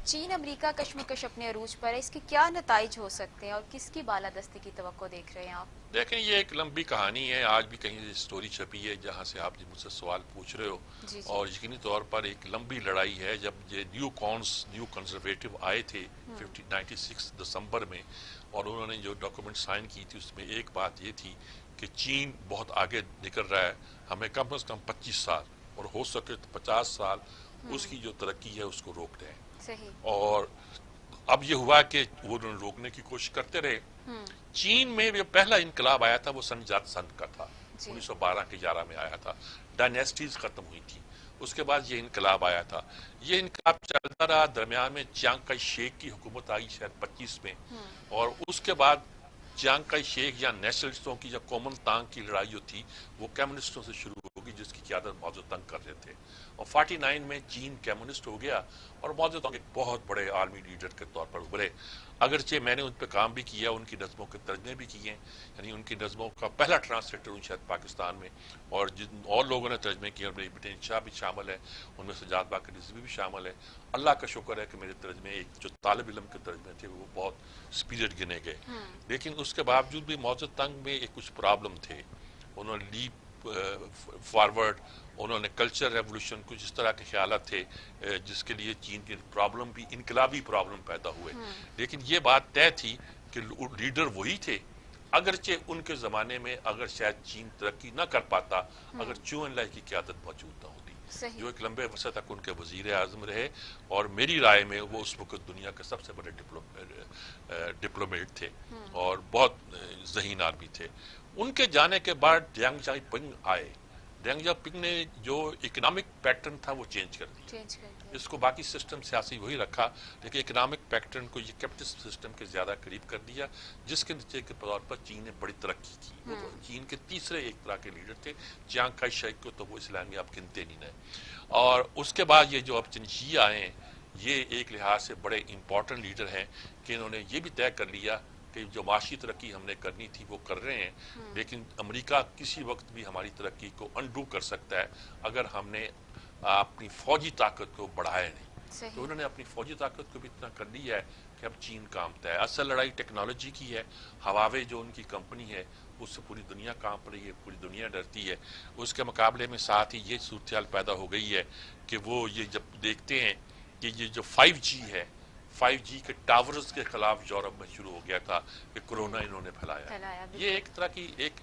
چین امریکہ کشمکش اپنے عروج پر ہے، اس کے کیا نتائج ہو سکتے ہیں اور کس کی بالادستی کی توقع دیکھ رہے ہیں آپ؟ دیکھیں، یہ ایک لمبی کہانی ہے. آج بھی کہیں اسٹوری چھپی ہے جہاں سے آپ مجھ سے سوال پوچھ رہے ہو. جی جی۔ اور یقینی طور پر ایک لمبی لڑائی ہے. جب یہ نیو کنزرویٹو آئے تھے 96 دسمبر میں، اور انہوں نے جو ڈاکومنٹ سائن کی تھی، اس میں ایک بات یہ تھی کہ چین بہت آگے نکل رہا ہے، ہمیں کم از کم 25 سال اور ہو سکے تو 50 سال اس کی جو ترقی ہے اس کو روک دیں. صحیح۔ اور اب یہ ہوا کہ وہ روکنے کی کوشش کرتے رہے. چین میں جو پہلا انقلاب آیا تھا وہ سن جات سن کا تھا. جی 1912 کے 11 میں آیا تھا. ڈائنیسٹیز ختم ہوئی تھی. اس کے بعد یہ انقلاب آیا تھا. یہ انقلاب چلتا رہا. درمیان میں چیانگ کائی شیک کی حکومت آئی شاید 25 میں. اور اس کے بعد چیانگ کائی شیک یا نیشنلسٹوں کی یا کومن تانگ کی لڑائی جو تھی وہ کمیونسٹوں سے شروع ہوگی، جس کی قیادت ماؤ تنگ کر رہے تھے. اور 49 میں چین کمیونسٹ ہو گیا اور ماؤ تنگ ایک بہت بڑے عالمی لیڈر کے طور پر ابھرے. اگرچہ میں نے ان پہ کام بھی کیا، ان کی نظموں کے ترجمے بھی کیے، یعنی ان کی نظموں کا پہلا ٹرانسلیٹر ہوں شاید پاکستان میں. اور جن اور لوگوں نے ترجمے کیے، اور میری بٹین شاہ بھی شامل ہے، ان میں سجاد باقر رضوی بھی شامل ہے. اللہ کا شکر ہے کہ میرے ترجمے ایک جو طالب علم کے ترجمے تھے وہ بہت سپیریٹ گنے گئے. لیکن اس کے باوجود بھی ماؤ تنگ میں ایک کچھ پرابلم تھے. انہوں نے لیپ فارورڈ، انہوں نے کلچر ریولوشن، کچھ اس طرح کے خیالات تھے جس کے لیے چین کی پرابلم بھی انقلابی پرابلم پیدا ہوئے. لیکن یہ بات طے تھی کہ لیڈر وہی تھے. اگرچہ ان کے زمانے میں اگر شاید چین ترقی نہ کر پاتا اگر چیو ان لائی کی قیادت موجود نہ ہوتی، جو ایک لمبے عرصے تک ان کے وزیر اعظم رہے. اور میری رائے میں وہ اس وقت دنیا کے سب سے بڑے ڈپلومیٹ تھے اور بہت ذہین آدمی تھے. ان کے جانے کے بعد ڈینگ جائی پنگ آئے. ڈینگ جائی پنگ نے جو اکنامک پیٹرن تھا وہ چینج کر دیا. چینج کر دیا۔ اس کو باقی سسٹم سیاسی وہی رکھا، لیکن اکنامک پیٹرن کو یہ کیپٹلسٹ سسٹم کے زیادہ قریب کر دیا، جس کے نتیجے کے طور پر چین نے بڑی ترقی کی. وہ تو چین کے تیسرے ایک طرح کے لیڈر تھے. چیانگ کائی شیک کو تو وہ اسلام میں آپ گنتے نہیں ہیں. اور اس کے بعد یہ جو اب چنشی آئے ہیں، یہ ایک لحاظ سے بڑے امپورٹنٹ لیڈر ہیں کہ انہوں نے یہ بھی طے کر لیا کہ جو معاشی ترقی ہم نے کرنی تھی وہ کر رہے ہیں، لیکن امریکہ کسی وقت بھی ہماری ترقی کو انڈو کر سکتا ہے اگر ہم نے اپنی فوجی طاقت کو بڑھایا نہیں. تو انہوں نے اپنی فوجی طاقت کو بھی اتنا کر لیا ہے کہ اب چین کانپتا ہے. اصل لڑائی ٹیکنالوجی کی ہے. ہواوے جو ان کی کمپنی ہے اس سے پوری دنیا کانپ رہی ہے، پوری دنیا ڈرتی ہے. اس کے مقابلے میں ساتھ ہی یہ صورتحال پیدا ہو گئی ہے کہ وہ یہ جب دیکھتے ہیں کہ یہ جو 5G ہے، 5G کے ٹاورز کے خلاف یورپ میں شروع ہو گیا تھا کہ کرونا انہوں نے پھیلایا. یہ ایک طرح کی ایک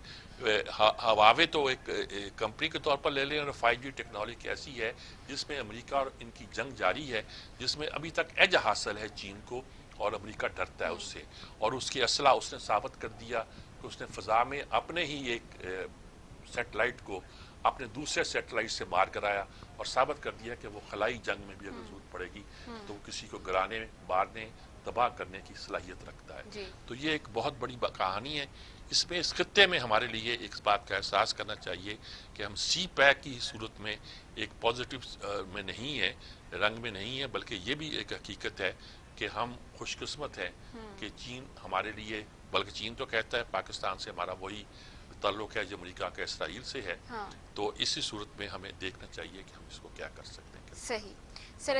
ہواوے تو ایک کمپنی کے طور پر لے لیں، اور 5G ٹیکنالوجی ایسی ہے جس میں امریکہ اور ان کی جنگ جاری ہے، جس میں ابھی تک ایج حاصل ہے چین کو، اور امریکہ ڈرتا ہے اس سے. اور اس کی اسلحہ اس نے ثابت کر دیا کہ اس نے فضا میں اپنے ہی ایک سیٹلائٹ کو اپنے دوسرے سیٹلائٹ سے مار کرایا اور ثابت کر دیا کہ وہ خلائی جنگ میں بھی اگر ضرورت پڑے گی تو وہ کسی کو گرانے، مارنے، تباہ کرنے کی صلاحیت رکھتا ہے. تو یہ ایک بہت بڑی کہانی ہے. اس میں اس خطے میں ہمارے لیے ایک بات کا احساس کرنا چاہیے کہ ہم سی پیک کی صورت میں ایک پازیٹیو میں نہیں ہے، رنگ میں نہیں ہے، بلکہ یہ بھی ایک حقیقت ہے کہ ہم خوش قسمت ہیں کہ چین ہمارے لیے، بلکہ چین تو کہتا ہے پاکستان سے ہمارا وہی تعلق ہے جو امریکہ کا اسرائیل سے ہے. تو اسی صورت میں ہمیں دیکھنا چاہیے کہ ہم اس کو کیا کر سکتے ہیں. صحیح سر.